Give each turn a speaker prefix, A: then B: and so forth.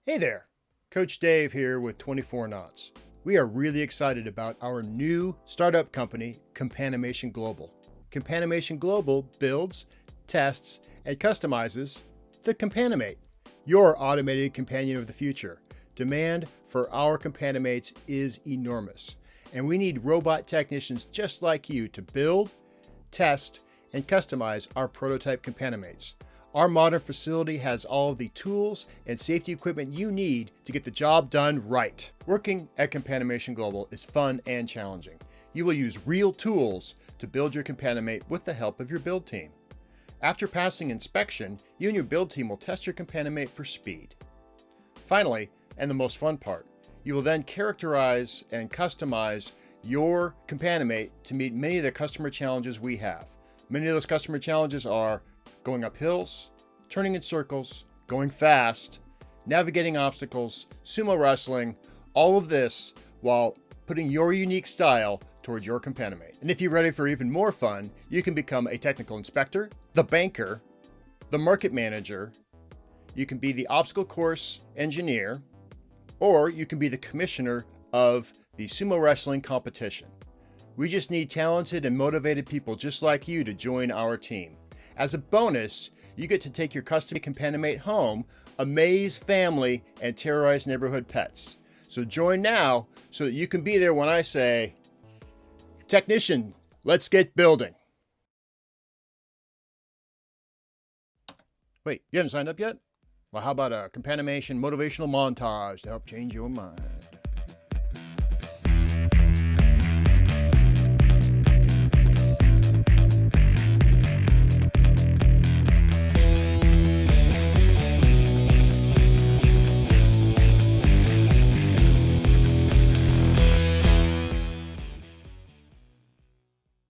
A: Hey there, Coach Dave here with 24 Knots. We are really excited about our new startup company, Companimation Global. Companimation Global builds, tests, and customizes the Companimate, your automated companion of the future. Demand for our Companimates is enormous, and we need robot technicians just like you to build, test, and customize our prototype Companimates. Our modern facility has all of the tools and safety equipment you need to get the job done right. Working at Companimation Global is fun and challenging. You will use real tools to build your Companimate with the help of your build team. After passing inspection, you and your build team will test your Companimate for speed. Finally, and the most fun part, you will then characterize and customize your Companimate to meet many of the customer challenges we have. Many of those customer challenges are going up hills, turning in circles, going fast, navigating obstacles, sumo wrestling, all of this while putting your unique style towards your Companimate. And if you're ready for even more fun, you can become a technical inspector, the banker, the market manager, you can be the obstacle course engineer, or you can be the commissioner of the sumo wrestling competition. We just need talented and motivated people just like you to join our team. As a bonus, you get to take your custom Companimate home, amaze family, and terrorize neighborhood pets. So join now so that you can be there when I say, technician, let's get building. Wait, you haven't signed up yet? Well, how about a Companimation motivational montage to help change your mind?